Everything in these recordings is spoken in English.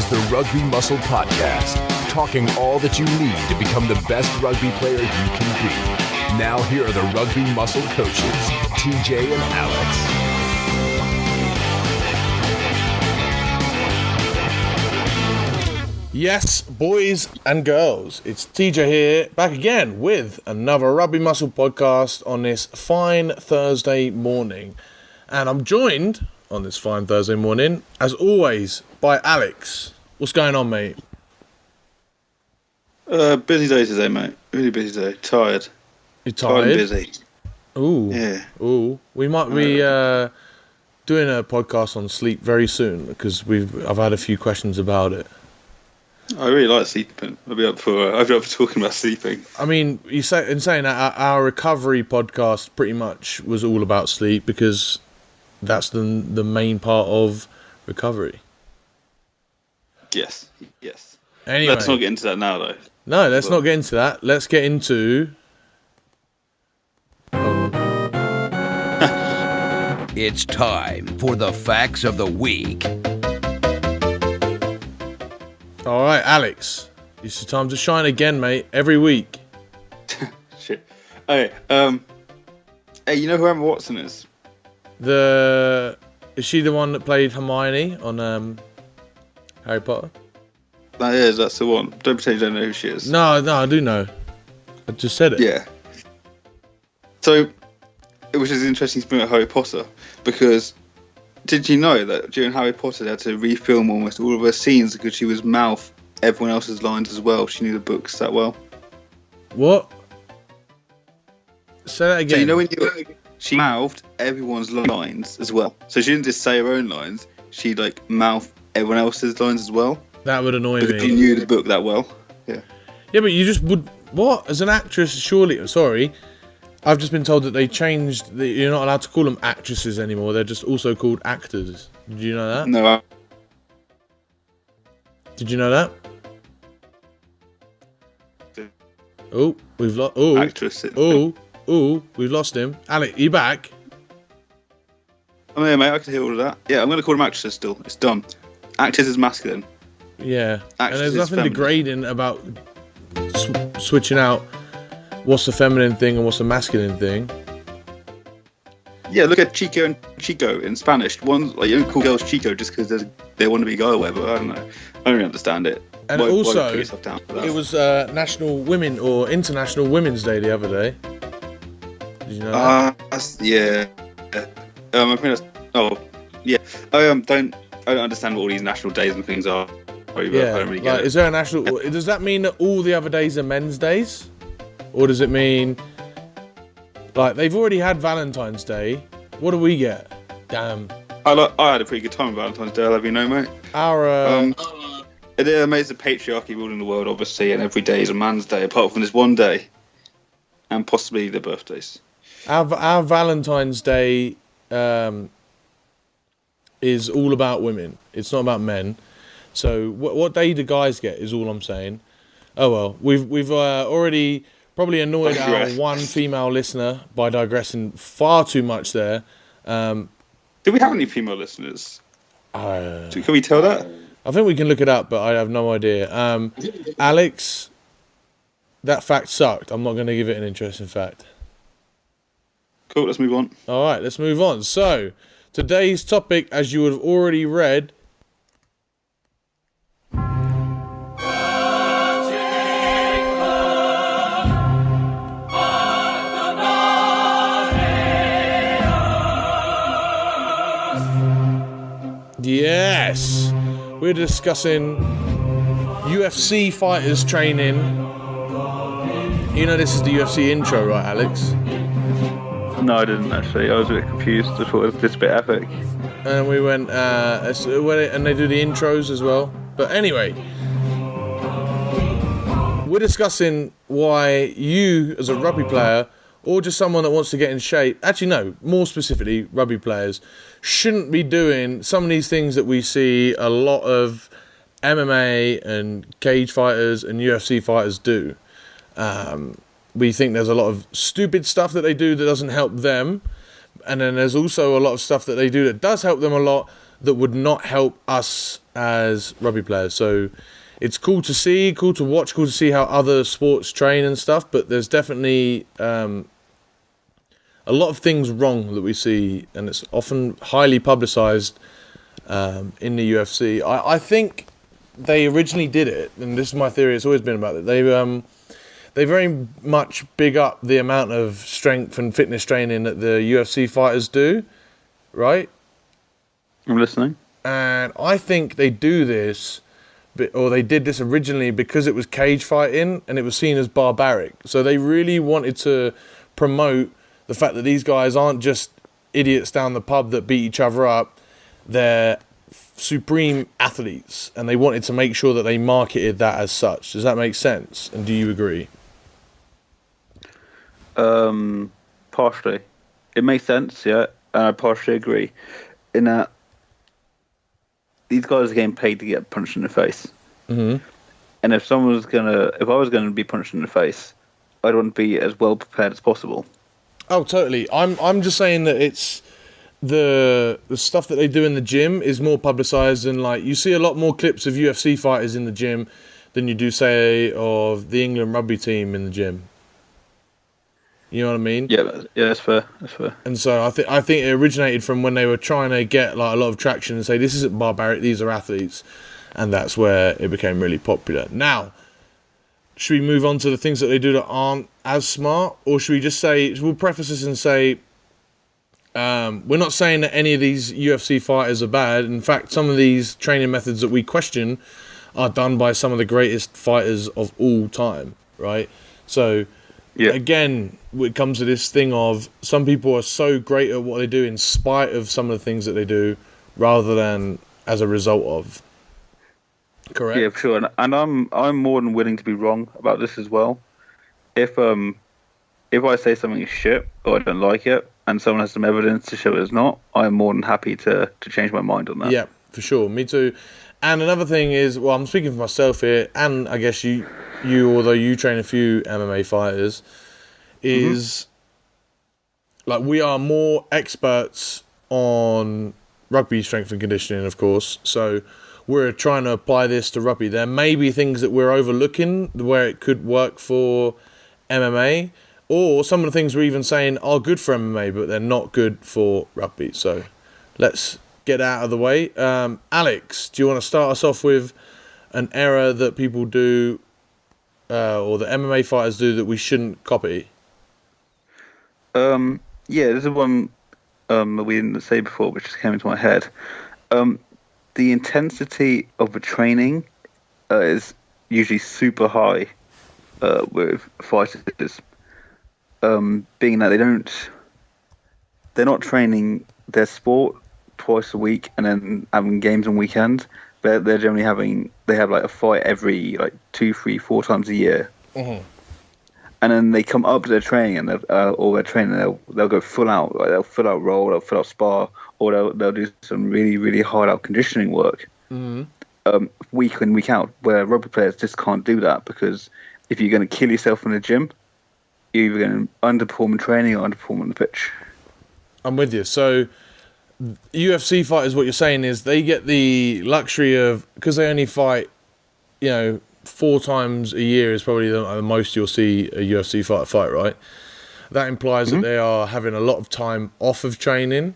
is the Rugby Muscle Podcast, talking all that you need to become the best rugby player you can be. Now here are the Rugby Muscle coaches, TJ and Alex. Yes, boys and girls, it's TJ here, back again with another Rugby Muscle podcast on this fine Thursday morning. And I'm joined on this fine Thursday morning, as always, by Alex. What's going on, mate? Busy day today, mate. Really busy day. Tired. You tired? Tired and busy. Ooh. Yeah. Ooh. We might be doing a podcast on sleep very soon, because I've had a few questions about it. I really like sleeping. I'll be up for talking about sleeping. I mean, in saying that, our recovery podcast pretty much was all about sleep because that's the main part of recovery. Yes. Anyway, let's not get into that now, though. No, let's not get into that. Let's get into... It's time for the facts of the week. All right, Alex. It's your time to shine again, mate. Every week. Shit. Okay. Hey, you know who Emma Watson is? Is she the one that played Hermione on Harry Potter? That is. That's the one. Don't pretend you don't know who she is. No, I do know. I just said it. Yeah. So, which is interesting to bring up Harry Potter, because did you know that during Harry Potter they had to refilm almost all of her scenes because she was mouth everyone else's lines as well? She knew the books that well. What? Say that again. So you know she mouthed everyone's lines as well. So she didn't just say her own lines, she'd like mouth everyone else's lines as well. That would annoy because me. she knew the book that well. Yeah. Yeah, but you just would... What? As an actress, surely... Sorry. I've just been told that they changed... You're not allowed to call them actresses anymore. They're just also called actors. Did you know that? No. Did you know that? Oh, we've lost... Oh, actress. We've lost him. Alec, you back? I'm here, mate. I can hear all of that. Yeah, I'm going to call them actresses still. It's done. Actors is masculine. Yeah. Actress and there's is nothing feminine. degrading about switching out what's the feminine thing and what's the masculine thing. Yeah, look at Chico and Chico in Spanish. One, like, you don't call girls Chico just because they want to be a guy or whatever. I don't know. I don't really understand it. And why also, put yourself down for that? it was National Women or International Women's Day the other day. Did you know that? Yeah. I think that's... Oh, yeah. I don't understand what all these national days and things are. Yeah. I don't really get Like, it. is there a national... Does that mean that all the other days are men's days? Or does it mean... Like, they've already had Valentine's Day. What do we get? Damn. I had a pretty good time on Valentine's Day, I'll have you know, mate. Our... It amazes the patriarchy ruling the world, obviously, and every day is a man's day, apart from this one day. And possibly their birthdays. Our Valentine's Day is all about women. It's not about men. So what day do guys get is all I'm saying. Oh well, we've already probably annoyed our one female listener by digressing far too much there. Do we have any female listeners? Can we tell that? I think we can look it up, but I have no idea. Alex, that fact sucked. I'm not going to give it an interesting fact. Cool, let's move on. All right, let's move on. So, today's topic, as you would have already read... Yes! We're discussing UFC fighters training. You know this is the UFC intro, right, Alex? No, I didn't actually. I was a bit confused. I thought it was just a bit epic. And we went, and they do the intros as well. But anyway, we're discussing why you, as a rugby player, or just someone that wants to get in shape, actually no, more specifically, rugby players, shouldn't be doing some of these things that we see a lot of MMA and cage fighters and UFC fighters do. We think there's a lot of stupid stuff that they do that doesn't help them. And then there's also a lot of stuff that they do that does help them a lot that would not help us as rugby players. So it's cool to see, cool to watch, cool to see how other sports train and stuff, but there's definitely a lot of things wrong that we see, and it's often highly publicised in the UFC. I think they originally did it, and this is my theory, it's always been about it. They very much big up the amount of strength and fitness training that the UFC fighters do, right? I'm listening. And I think they do this, or they did this originally because it was cage fighting and it was seen as barbaric. So they really wanted to promote the fact that these guys aren't just idiots down the pub that beat each other up. They're supreme athletes, and they wanted to make sure that they marketed that as such. Does that make sense? And do you agree? Partially. It makes sense, yeah, and I partially agree. In that, these guys are getting paid to get punched in the face. Mm-hmm. And if I was gonna be punched in the face, I'd want to be as well prepared as possible. Oh, totally. I'm just saying that it's the stuff that they do in the gym is more publicised, and like you see a lot more clips of UFC fighters in the gym than you do, say, of the England rugby team in the gym. You know what I mean? Yeah, that's fair. That's fair. And so I think it originated from when they were trying to get like a lot of traction and say this isn't barbaric, these are athletes, and that's where it became really popular. Now, should we move on to the things that they do that aren't as smart, or should we just say, we'll preface this and say, we're not saying that any of these UFC fighters are bad. In fact, some of these training methods that we question are done by some of the greatest fighters of all time, right? So, again, it comes to this thing of some people are so great at what they do in spite of some of the things that they do rather than as a result of. Correct? Yeah, for sure. And I'm more than willing to be wrong about this as well. If I say something is shit or I don't like it, and someone has some evidence to show it's not, I'm more than happy to change my mind on that. Yeah, for sure. Me too. And another thing is, well, I'm speaking for myself here, and I guess you although you train a few MMA fighters, is like we are more experts on rugby strength and conditioning, of course. So we're trying to apply this to rugby. There may be things that we're overlooking where it could work for MMA, or some of the things we're even saying are good for MMA, but they're not good for rugby. So let's get out of the way. Alex, do you want to start us off with an error that people do, or the MMA fighters do, that we shouldn't copy? Yeah, this is one that we didn't say before, which just came into my head. The intensity of the training is usually super high with fighters. Being that they're not training their sport twice a week and then having games on weekends. They're generally they have like a fight every like 2, 3, 4 times a year. Mm-hmm. And then they come up to their training and they'll go full out. Like they'll full out roll, they'll full out spar, or they'll do some really, really hard out conditioning work. Mm-hmm. Week in, week out, where rugby players just can't do that, because if you're going to kill yourself in the gym, you're either going to underperform in training or underperform on the pitch. I'm with you. So UFC fighters, what you're saying is they get the luxury of, because they only fight, 4 times a year is probably the most you'll see a UFC fighter fight, right? That implies that they are having a lot of time off of training,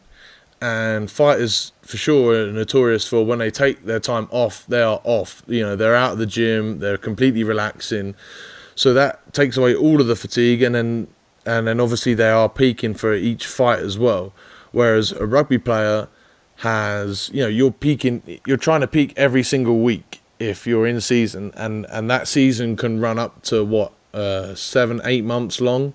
and fighters for sure are notorious for when they take their time off, they are off. They're out of the gym, they're completely relaxing. So that takes away all of the fatigue, and then obviously they are peaking for each fight as well. Whereas a rugby player has, you're trying to peak every single week if you're in season, and that season can run up to 7-8 months long.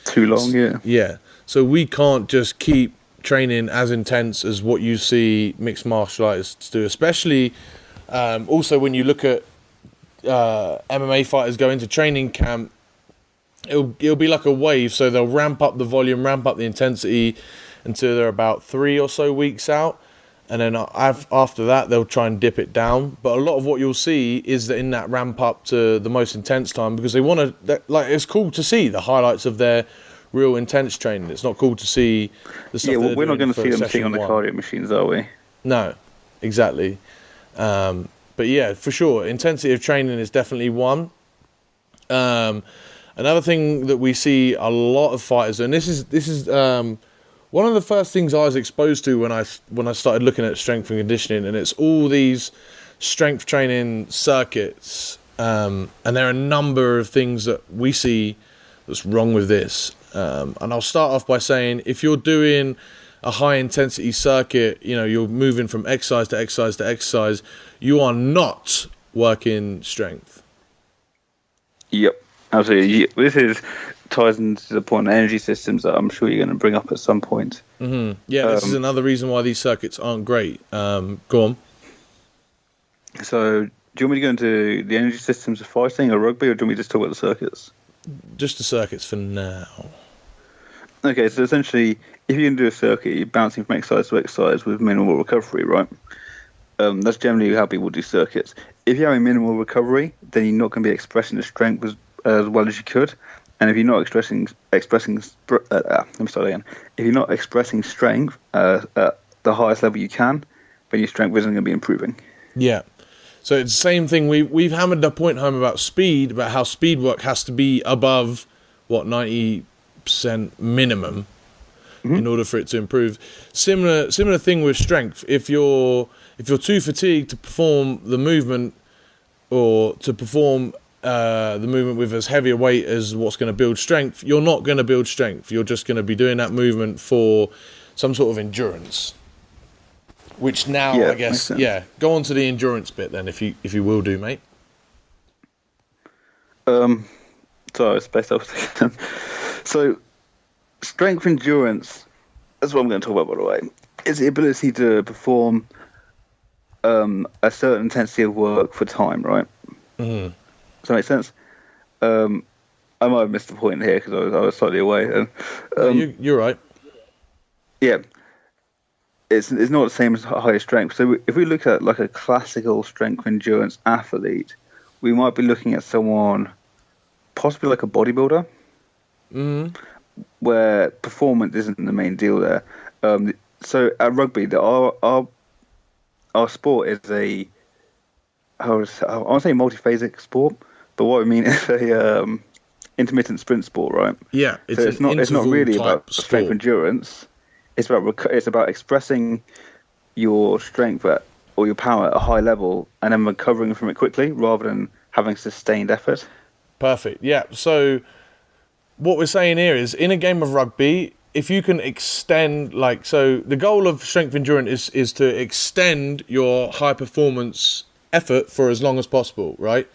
Too long, yeah. Yeah. So we can't just keep training as intense as what you see mixed martial artists do, especially also when you look at MMA fighters go into training camp, it'll be like a wave, so they'll ramp up the volume, ramp up the intensity until they're about 3 or so weeks out, and then after that they'll try and dip it down. But a lot of what you'll see is that in that ramp up to the most intense time, because they want to, like, it's cool to see the highlights of their real intense training. It's not cool to see the stuff. Yeah, well, we're not going to see them sitting on the cardio machines, are we? No, exactly. But yeah, for sure, intensity of training is definitely one. Another thing that we see a lot of fighters, and this is one of the first things I was exposed to when I started looking at strength and conditioning, and it's all these strength training circuits, and there are a number of things that we see that's wrong with this. And I'll start off by saying, if you're doing a high intensity circuit, you're moving from exercise to exercise to exercise, you are not working strength. Yep, absolutely. This ties into the point of energy systems that I'm sure you're going to bring up at some point. Mm-hmm. Yeah, this is another reason why these circuits aren't great. Go on. So, do you want me to go into the energy systems of fighting or rugby, or do you want me to just talk about the circuits? Just the circuits for now. Okay, so essentially, if you can do a circuit, you're bouncing from exercise to exercise with minimal recovery, right? That's generally how people do circuits. If you're having minimal recovery, then you're not going to be expressing the strength as well as you could. And if you're not let me start again. If you're not expressing strength at the highest level you can, then your strength isn't going to be improving. Yeah. So it's the same thing. We've hammered the point home about speed, about how speed work has to be above 90% minimum in order for it to improve. Similar thing with strength. If you're too fatigued to perform the movement, or to perform the movement with as heavy a weight as what's going to build strength, you're not going to build strength. You're just going to be doing that movement for some sort of endurance. Which now, I guess, go on to the endurance bit then, if you will do, mate. So spaced out. So, strength endurance, that's what I'm going to talk about, by the way, is the ability to perform a certain intensity of work for time, right? Mm-hmm. Does that make sense? I might have missed the point here because I was slightly away. You're right. Yeah. It's not the same as higher strength. So if we look at like a classical strength endurance athlete, we might be looking at someone possibly like a bodybuilder, where performance isn't the main deal there. So at rugby, our sport is I want to say multiphasic sport, but what I mean is a intermittent sprint sport, right? Yeah, it's not really about strength endurance. It's about expressing your strength or your power at a high level and then recovering from it quickly rather than having sustained effort. Perfect. Yeah. So what we're saying here is, in a game of rugby, if you can extend, so the goal of strength endurance is to extend your high performance effort for as long as possible, right?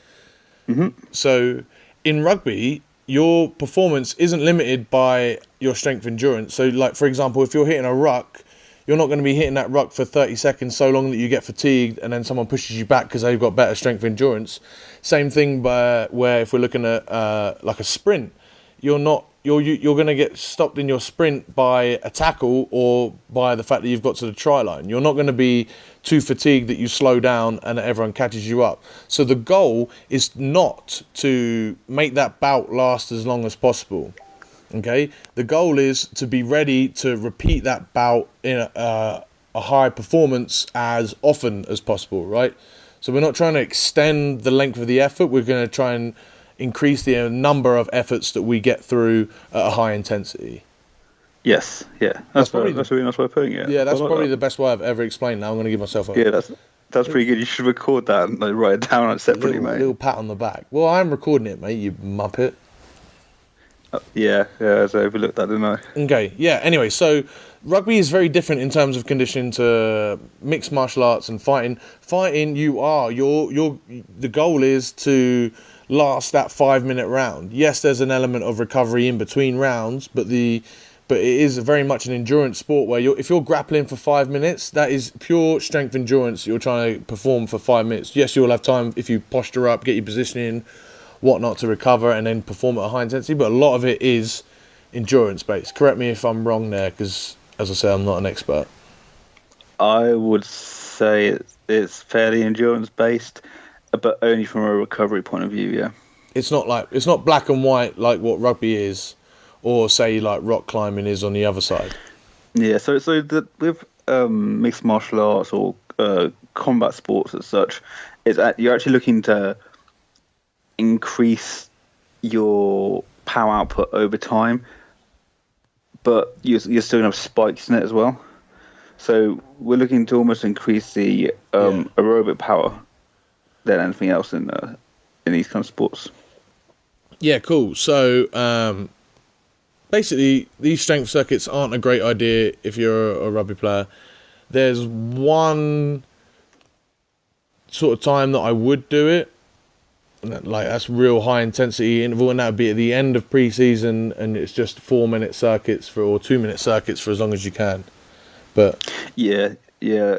Mm-hmm. So in rugby, your performance isn't limited by your strength endurance. So, for example, if you're hitting a ruck, you're not going to be hitting that ruck for 30 seconds so long that you get fatigued and then someone pushes you back because they've got better strength endurance. Same thing where if we're looking at a sprint, you're going to get stopped in your sprint by a tackle or by the fact that you've got to the try line. You're not going to be too fatigued that you slow down and that everyone catches you up. So the goal is not to make that bout last as long as possible. Okay, the goal is to be ready to repeat that bout in a high performance as often as possible, right? So we're not trying to extend the length of the effort. We're going to try and increase the number of efforts that we get through at a high intensity. Yes, yeah, that's a really nice way of putting it. Yeah, that's probably the best way I've ever explained. Now I'm going to give myself a that's pretty good. You should record that and write it down separately, mate. Little pat on the back. Well, I'm recording it, mate. You muppet. Yeah, so I overlooked that, didn't I? Okay, yeah, anyway, so rugby is very different in terms of conditioning to mixed martial arts and fighting. Fighting, the goal is to last that 5-minute round. Yes, there's an element of recovery in between rounds, but it is very much an endurance sport where if you're grappling for 5 minutes, that is pure strength endurance. You're trying to perform for 5 minutes. Yes, you'll have time if you posture up, get your positioning, whatnot to recover and then perform at a high intensity, but a lot of it is endurance based. Correct me if I'm wrong there, because as I say, I'm not an expert. I would say it's fairly endurance based, but only from a recovery point of view. Yeah, it's not black and white like what rugby is, or say like rock climbing is on the other side. Yeah, so with mixed martial arts or combat sports as such, you're actually looking to increase your power output over time, but you're still going to have spikes in it as well. So we're looking to almost increase the aerobic power than anything else in these kind of sports. Yeah, cool. So basically, these strength circuits aren't a great idea if you're a rugby player. There's one sort of time that I would do it, like that's real high intensity interval, and that would be at the end of pre-season, and it's just 4-minute circuits or 2-minute circuits for as long as you can. But yeah, and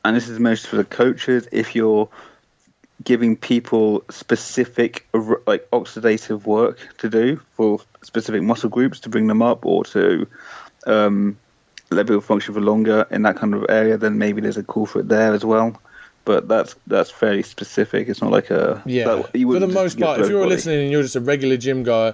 this is most for the coaches. If you're giving people specific like oxidative work to do for specific muscle groups to bring them up, or to let people function for longer in that kind of area, then maybe there's a call for it there as well. But that's fairly specific. It's not like a... Yeah, for the most part, if you're listening and you're just a regular gym guy,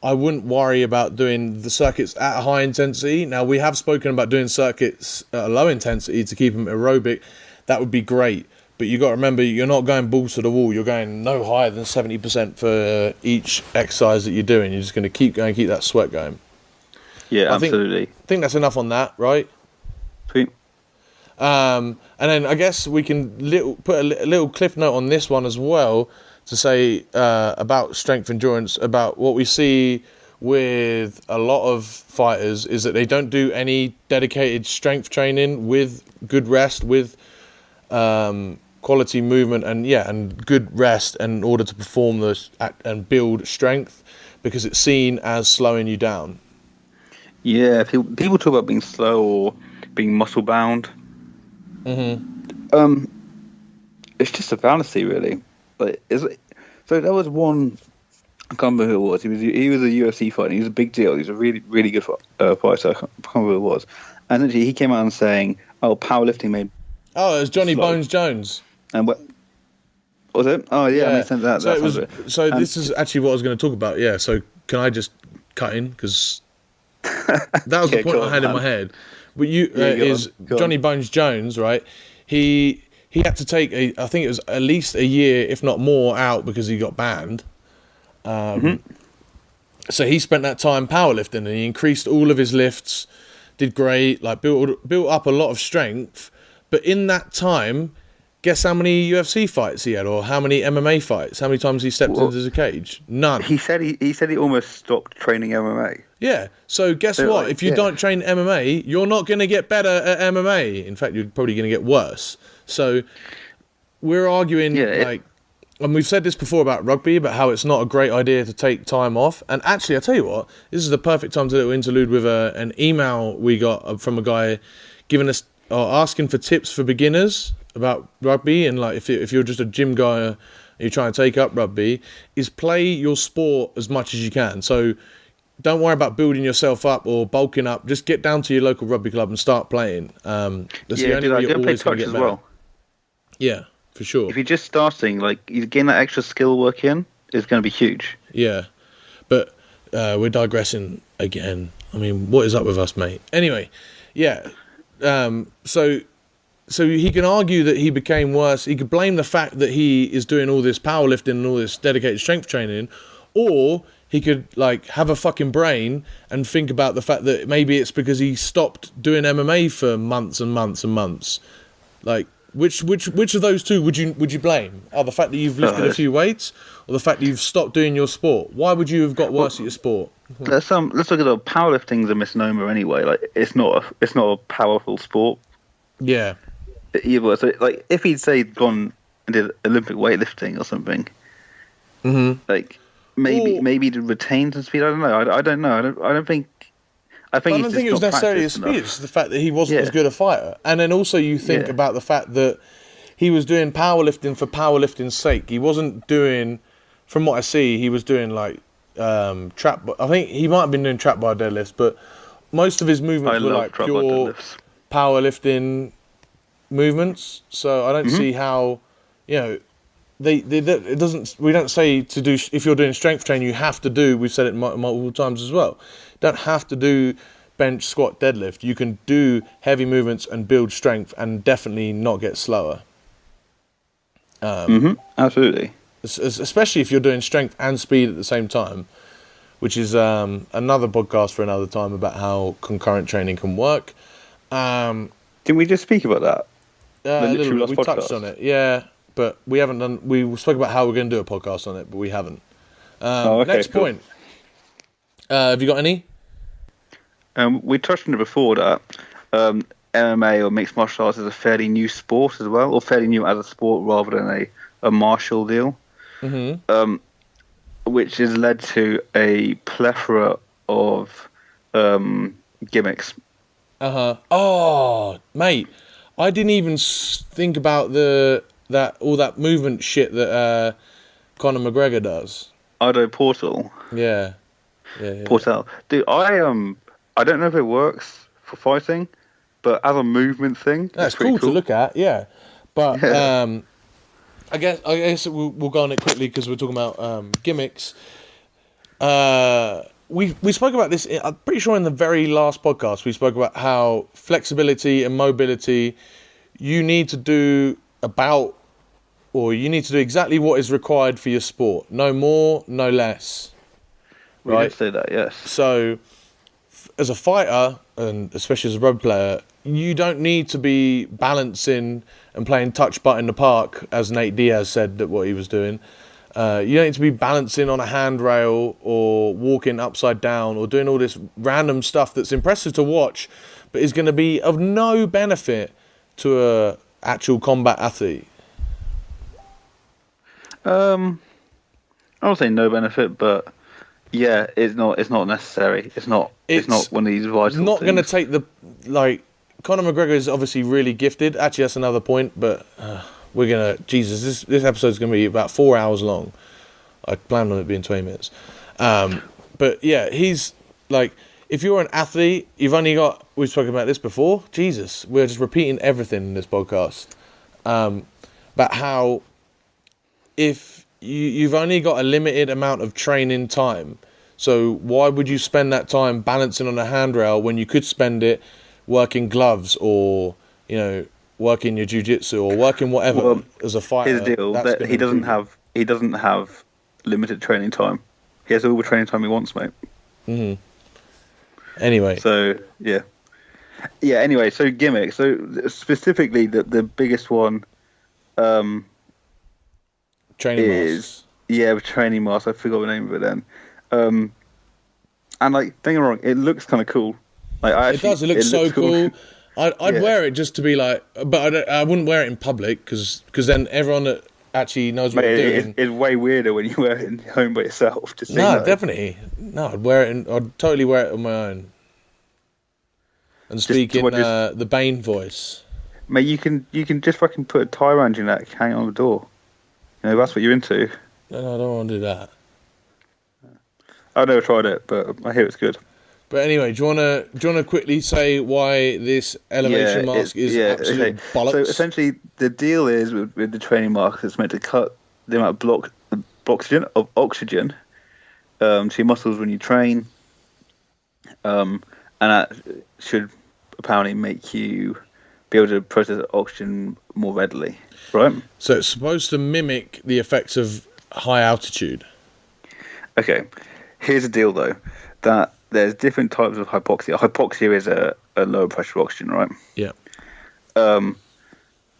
I wouldn't worry about doing the circuits at a high intensity. Now, we have spoken about doing circuits at a low intensity to keep them aerobic. That would be great. But you got to remember, you're not going balls to the wall. You're going no higher than 70% for each exercise that you're doing. You're just going to keep going, keep that sweat going. Yeah, absolutely. I think that's enough on that, right? Sweet. And then I guess we can put a little cliff note on this one as well to say about strength endurance, about what we see with a lot of fighters is that they don't do any dedicated strength training with good rest, with quality movement and good rest in order to perform this and build strength, because it's seen as slowing you down. Yeah, people talk about being slow or being muscle bound. Mm-hmm. It's just a fallacy, really. So there was one, I can't remember who it was. He was a UFC fighter. He was a big deal. He was a really, really good fighter. I can't remember who it was. And actually, he came out and saying, "Oh, powerlifting made." Oh, it was Johnny Bones Jones. And what was it? Oh, yeah, makes sense. That. This is actually what I was going to talk about. Yeah. So can I just cut in, because that was the point I had in my head. But Johnny Bones Jones, right? He had to take I think it was at least a year, if not more, out because he got banned. So he spent that time powerlifting, and he increased all of his lifts, did great, like built up a lot of strength. But in that time, guess how many UFC fights he had, or how many MMA fights? How many times he stepped into the cage? None. He said he almost stopped training MMA. Yeah. So guess what? If you don't train MMA, you're not going to get better at MMA. In fact, you're probably going to get worse. So we're arguing and we've said this before about rugby, about how it's not a great idea to take time off. And actually, I'll tell you what, this is the perfect time to do an interlude with an email we got from a guy giving us asking for tips for beginners about rugby, and like if you're just a gym guy and you're trying to take up rugby, is play your sport as much as you can. So don't worry about building yourself up or bulking up. Just get down to your local rugby club and start playing. That's the only way you're always going to get better. Well. Yeah, for sure. If you're just starting, like, you getting that extra skill work in is going to be huge. Yeah, but we're digressing again. I mean, what is up with us, mate? Anyway, yeah. So he can argue that he became worse. He could blame the fact that he is doing all this powerlifting and all this dedicated strength training, or he could like have a fucking brain and think about the fact that maybe it's because he stopped doing MMA for months and months and months. Like, which of those two would you blame? The fact that you've lifted a few weights, or the fact that you've stopped doing your sport? Why would you have got worse at your sport? Let's look at the powerlifting's a misnomer anyway. Like, it's not a powerful sport. Yeah. Either. So, like, if he'd say gone and did Olympic weightlifting or something, like maybe to retain some speed. I don't know. I don't know. I don't think. I don't think it was necessarily his speed. It's the fact that he wasn't as good a fighter, and then also you think about the fact that he was doing powerlifting for powerlifting's sake. He wasn't doing, from what I see, he was doing like trap. I think he might have been doing trap bar deadlifts, but most of his movements were like pure powerlifting movements. So I don't see how, it doesn't. We don't say to do, if you're doing strength training, you have to do. We've said it multiple times as well. Don't have to do bench, squat, deadlift, you can do heavy movements and build strength and definitely not get slower. Absolutely. Especially if you're doing strength and speed at the same time, which is another podcast for another time about how concurrent training can work. Didn't we just speak about that? A little bit. We touched on it, yeah, but we haven't done. We spoke about how we're going to do a podcast on it, but we haven't. Next point. Have you got any? We touched on it before that MMA or mixed martial arts is a fairly new sport as well, or fairly new as a sport rather than a martial deal. Which has led to a plethora of gimmicks. Oh, mate, I didn't even think about all that movement shit that Conor McGregor does. Ido Portal. Yeah. Portal. Dude, I don't know if it works for fighting, but as a movement thing, that's cool to look at. Yeah, but I guess we'll go on it quickly because we're talking about gimmicks. We spoke about this. I'm pretty sure in the very last podcast we spoke about how flexibility and mobility, you need to do exactly what is required for your sport. No more, no less. We did say that, yes. So, as a fighter, and especially as a rugby player, you don't need to be balancing and playing touch butt in the park, as Nate Diaz said that what he was doing. You don't need to be balancing on a handrail or walking upside down or doing all this random stuff that's impressive to watch, but is going to be of no benefit to a actual combat athlete. I don't say no benefit, but yeah, it's not necessary. It's not one of these vital not things. Going to take Conor McGregor is obviously really gifted. Actually, that's another point, but we're going to... Jesus, this episode's going to be about 4 hours long. I planned on it being 20 minutes. But yeah, he's like... If you're an athlete, you've only got... We've spoken about this before. Jesus, we're just repeating everything in this podcast. About how if you've only got a limited amount of training time, so why would you spend that time balancing on a handrail when you could spend it working gloves or, working your jiu-jitsu or working whatever as a fighter? His deal that he doesn't have limited training time. He has all the training time he wants, mate. Mm-hmm. Anyway. So anyway, so gimmicks. So specifically the biggest one training masks. Training masks. I forgot the name of it then. And like, don't get me wrong, it looks kind of cool. Like, it does. It looks so cool. I'd wear it just to be like, but I wouldn't wear it in public because then everyone that actually knows what you're doing. It's way weirder when you wear it in home by yourself. Definitely. No, I'd totally wear it on my own. And speak in the Bane voice. Mate, you can just fucking put a tie around your neck, hang it on the door. That's what you're into. No, I don't want to do that. I've never tried it, but I hear it's good. But anyway, do you wanna quickly say why this elevation mask is absolute bollocks? So essentially, the deal is with the training mask, it's meant to cut the amount of oxygen to your muscles when you train, and that should apparently make you be able to process oxygen more readily, right? So it's supposed to mimic the effects of high altitude. Okay. Here's the deal, though, that there's different types of hypoxia. Hypoxia is a lower pressure of oxygen, right? Yeah. You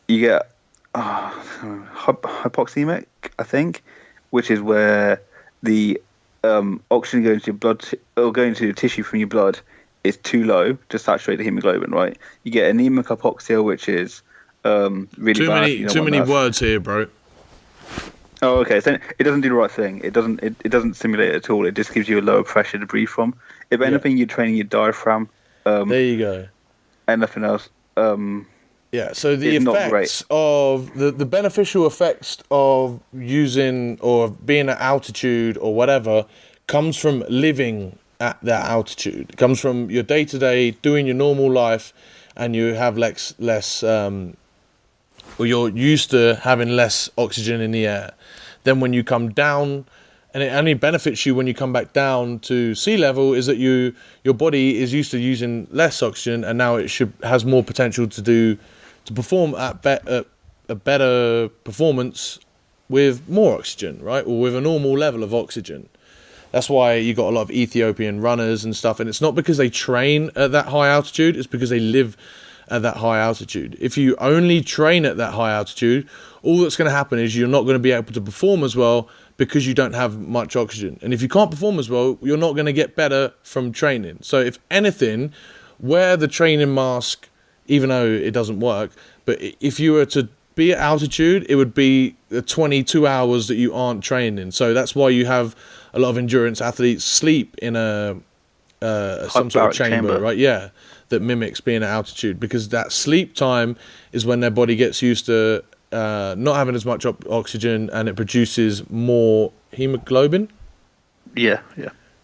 get hypoxemic, I think, which is where the oxygen going to your blood or going to the tissue from your blood is too low to saturate the hemoglobin, right? You get anemic hypoxia, which is really bad. Too many words here, bro. Oh, okay. So it doesn't do the right thing. It doesn't simulate it at all. It just gives you a lower pressure to breathe from. If anything, you're training your diaphragm. There you go. And nothing else. So the effects of the beneficial effects of using or being at altitude or whatever comes from living at that altitude. It comes from your day to day doing your normal life, and you have less or you're used to having less oxygen in the air. Then when you come down and it only benefits you when you come back down to sea level, is that your body is used to using less oxygen, and now it has more potential to perform at a better performance with more oxygen, right? Or with a normal level of oxygen. That's why you got a lot of Ethiopian runners and stuff, and it's not because they train at that high altitude, it's because they live at that high altitude. If you only train at that high altitude, all that's going to happen is you're not going to be able to perform as well because you don't have much oxygen. And if you can't perform as well, you're not going to get better from training. So if anything, wear the training mask, even though it doesn't work, but if you were to be at altitude, it would be the 22 hours that you aren't training. So that's why you have a lot of endurance athletes sleep in some sort of chamber, right? Yeah, that mimics being at altitude, because that sleep time is when their body gets used to not having as much oxygen, and it produces more hemoglobin. Yeah.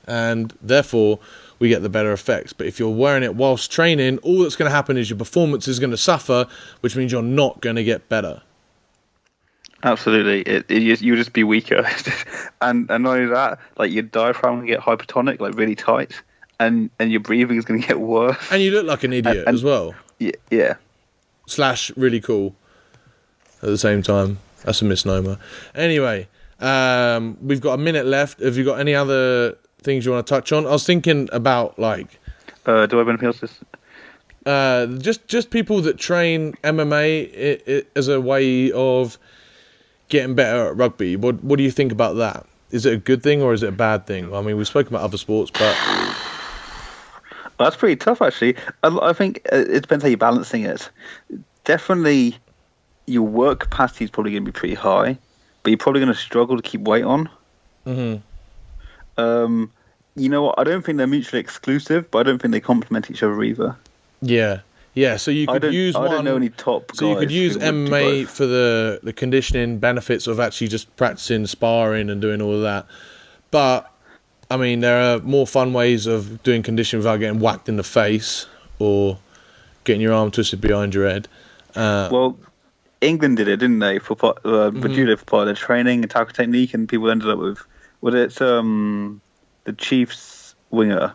And therefore, we get the better effects. But if you're wearing it whilst training, all that's going to happen is your performance is going to suffer, which means you're not going to get better. Absolutely, you'll just be weaker, and not only that, like your diaphragm will get hypertonic, like really tight, and your breathing is going to get worse. And you look like an idiot as well. Yeah. / really cool at the same time. That's a misnomer. Anyway, we've got a minute left. Have you got any other things you want to touch on? I was thinking about like. Do I have anything else? Just people that train MMA as a way of getting better at rugby. What do you think about that? Is it a good thing or is it a bad thing? I mean, we've spoken about other sports, but that's pretty tough, actually. I think it depends how you're balancing it. Definitely, your work capacity is probably going to be pretty high, but you're probably going to struggle to keep weight on. Mm-hmm. You know what? I don't think they're mutually exclusive, but I don't think they complement each other either. Yeah. So you could use one. I don't know any top guys. So you could use MMA for the conditioning benefits of actually just practicing sparring and doing all of that. But I mean, there are more fun ways of doing conditioning without getting whacked in the face or getting your arm twisted behind your head. Well, England did it, didn't they? For judo, for part of their training and tackle technique, and people ended up with the Chiefs winger,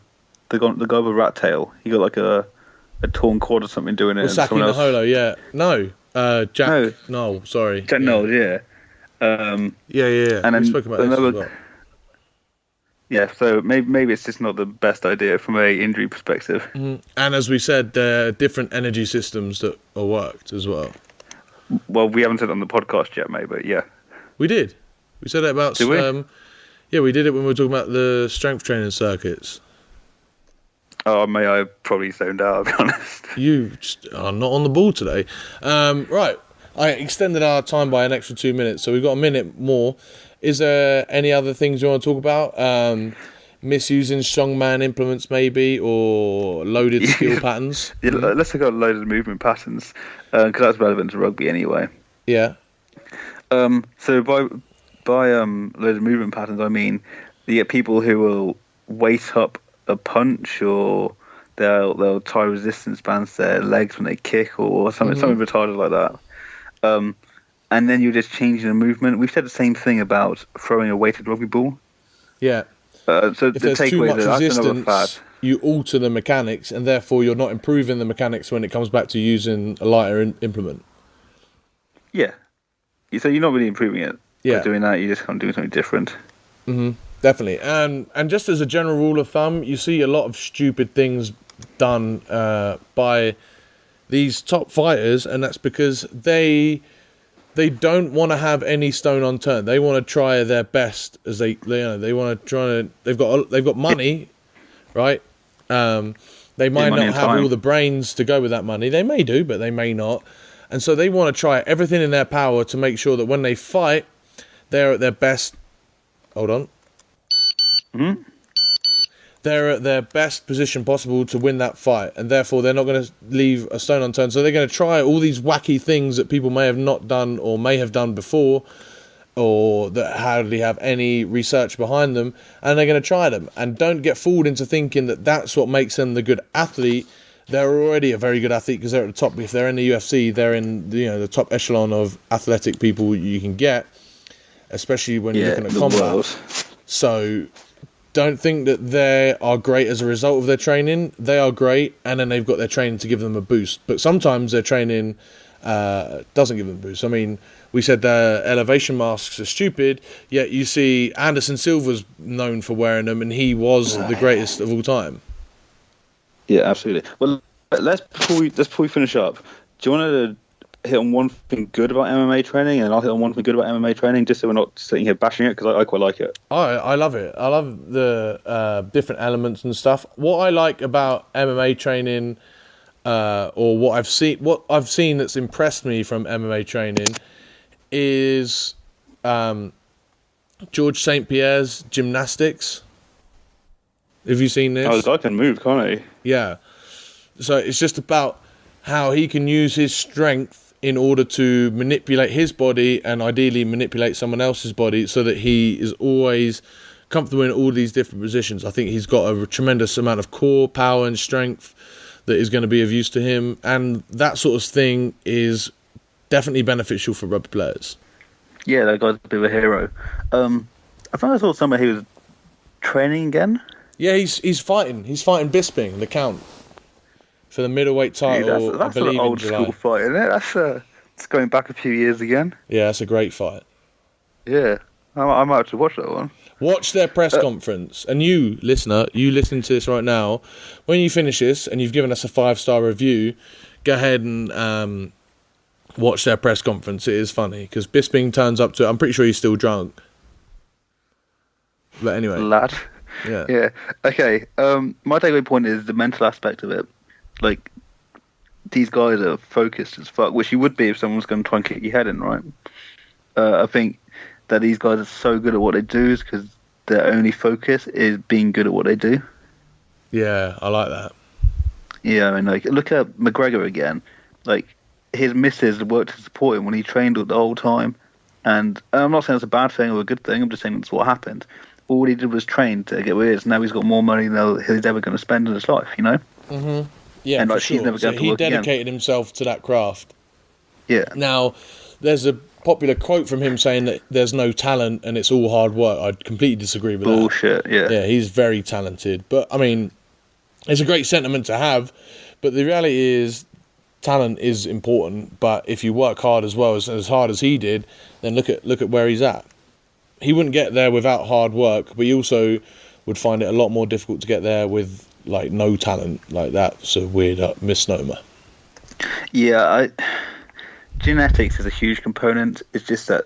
the guy with rat tail. He got like a torn cord or something doing it. Saki Naholo, yeah. No, Jack. No, sorry. Jack Knowles, yeah. Yeah. And then we spoke about this as well. Yeah, so maybe it's just not the best idea from a injury perspective. Mm-hmm. And as we said, there are different energy systems that are worked as well. Well, we haven't said it on the podcast yet, mate, but yeah. We did. We said it about... Did we? Yeah, we did it when we were talking about the strength training circuits. Oh, mate, I probably zoned out, I'll be honest. You just are not on the ball today. Right, I extended our time by an extra 2 minutes, so we've got a minute more. Is there any other things you want to talk about? Misusing strongman implements, maybe, or loaded skill patterns? Yeah, let's look at loaded movement patterns, because that's relevant to rugby anyway. Yeah. So by loaded movement patterns, I mean you get people who will weight up a punch, or they'll tie resistance bands to their legs when they kick, or something retarded like that. And then you're just changing the movement. We've said the same thing about throwing a weighted rugby ball. Yeah. So if the there's too much resistance, fad. You alter the mechanics, and therefore you're not improving the mechanics when it comes back to using a lighter implement. Yeah. So you're not really improving it. Yeah. By doing that, you're just kind of doing something different. Mm-hmm. Definitely. And just as a general rule of thumb, you see a lot of stupid things done by these top fighters, and that's because they don't want to have any stone unturned. They want to try their best as they want to try. They've got money, right? They might not have all the brains to go with that money. They may do, but they may not. And so they want to try everything in their power to make sure that when they fight, they're at their best. Hold on. Mm-hmm. They're at their best position possible to win that fight, and therefore they're not going to leave a stone unturned. So they're going to try all these wacky things that people may have not done or may have done before, or that hardly have any research behind them, and they're going to try them. And don't get fooled into thinking that that's what makes them the good athlete. They're already a very good athlete because they're at the top. If they're in the UFC, they're in the top echelon of athletic people you can get, especially when you're looking at combat. So don't think that they are great as a result of their training. They are great, and then they've got their training to give them a boost. But sometimes their training doesn't give them a boost. I mean, we said their elevation masks are stupid, yet you see Anderson Silva's known for wearing them, and he was the greatest of all time. Yeah, absolutely. Well, before we finish up, do you want to hit on one thing good about MMA training, and I'll hit on one thing good about MMA training, just so we're not sitting here bashing it, because I quite like it. I love it. I love the different elements and stuff. What I like about MMA training, or what I've seen that's impressed me from MMA training, is George St. Pierre's gymnastics. Have you seen this? Oh, the guy can move, can't he? Yeah. So it's just about how he can use his strength in order to manipulate his body and ideally manipulate someone else's body, so that he is always comfortable in all these different positions. I think he's got a tremendous amount of core power and strength that is going to be of use to him, and that sort of thing is definitely beneficial for rugby players. Yeah, that guy's a bit of a hero. I think I saw somewhere he was training again. Yeah, he's fighting. He's fighting Bisping, the Count, for the middleweight title. Dude, that's I believe an old in July. school fight, isn't it? It's going back a few years again. Yeah, that's a great fight. Yeah, I might have to watch that one. Watch their press conference. And you, listener, you listening to this right now, when you finish this and you've given us a 5-star review, go ahead and watch their press conference. It is funny, because Bisping turns up to it. I'm pretty sure he's still drunk. But anyway. Lad. Yeah. Yeah. Okay. My takeaway point is the mental aspect of it. Like, these guys are focused as fuck, which you would be if someone was going to try and kick your head in, right? I think that these guys are so good at what they do is because their only focus is being good at what they do. Yeah, I like that. Yeah, I mean, like, look at McGregor again. Like, his missus worked to support him when he trained the whole time. And I'm not saying it's a bad thing or a good thing, I'm just saying that's what happened. All he did was train to get where he is. Now he's got more money than he's ever going to spend in his life, you know? Mm-hmm. Yeah, and, like, for sure. he's never going to work he dedicated again. himself to that craft. Yeah. Now, there's a popular quote from him saying that there's no talent and it's all hard work. I'd completely disagree with Bullshit, that. yeah. Yeah, he's very talented. But, I mean, it's a great sentiment to have. But the reality is, talent is important. But if you work hard as well, as hard as he did, then look at where he's at. He wouldn't get there without hard work, but he also would find it a lot more difficult to get there with, like, no talent. Like, that's a weird misnomer. Yeah, genetics is a huge component. It's just that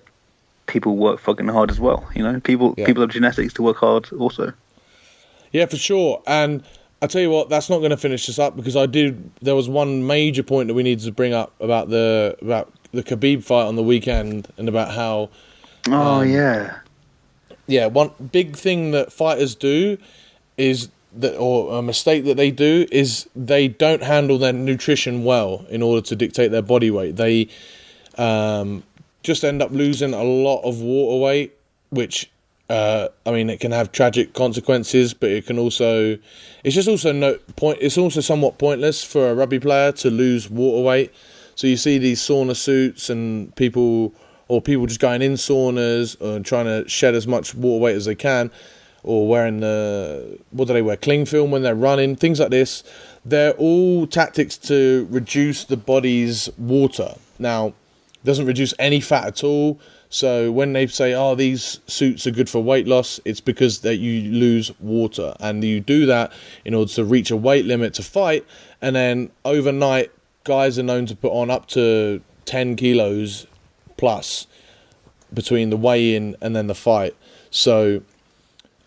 people work fucking hard as well, you know? People have genetics to work hard also. Yeah, for sure. And I tell you what, that's not going to finish us up, because there was one major point that we needed to bring up about the Khabib fight on the weekend, and about how... Yeah, one big thing that fighters do is that, or a mistake that they do, is they don't handle their nutrition well in order to dictate their body weight. They just end up losing a lot of water weight, which I mean, it can have tragic consequences, but it can also, it's also somewhat pointless for a rugby player to lose water weight. So you see these sauna suits and people just going in saunas and trying to shed as much water weight as they can, or wearing what do they wear? Cling film when they're running, things like this. They're all tactics to reduce the body's water. Now, it doesn't reduce any fat at all. So when they say, these suits are good for weight loss, it's because that you lose water. And you do that in order to reach a weight limit to fight. And then overnight, guys are known to put on up to 10 kilos plus between the weigh-in and then the fight. So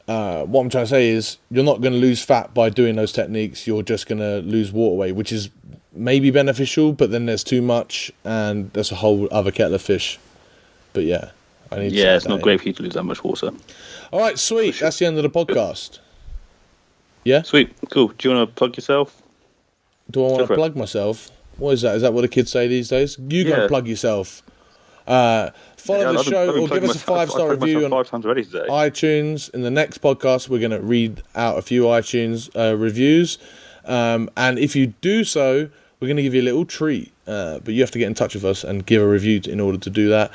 what I'm trying to say is, you're not going to lose fat by doing those techniques. You're just going to lose water weight, which is maybe beneficial, but then there's too much, and that's a whole other kettle of fish. But yeah, it's not great for you to lose that much water. All right, sweet. That's the end of the podcast. Yeah? Sweet. Cool. Do you want to plug yourself? Do I want to plug myself? What is that? Is that what the kids say these days? You got to plug yourself. Follow the show, or give us a 5-star review on 5 times already today. iTunes. In the next podcast, we're going to read out a few iTunes reviews. And if you do so, we're going to give you a little treat, but you have to get in touch with us and give a review in order to do that.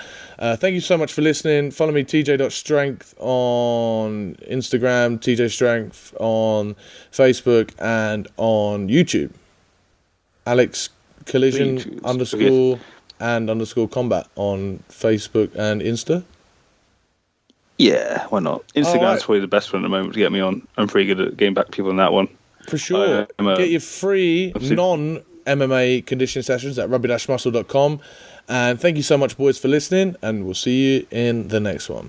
Thank you so much for listening. Follow me, tj.strength on Instagram, TJ Strength on Facebook, and on YouTube. Alex Collision _ and _ combat on Facebook and Insta. Yeah, why not? Instagram's probably the best one at the moment to get me on. I'm pretty good at getting back people on that one. For sure. Get your free non-MMA conditioning sessions at rugby-muscle.com. And thank you so much, boys, for listening, and we'll see you in the next one.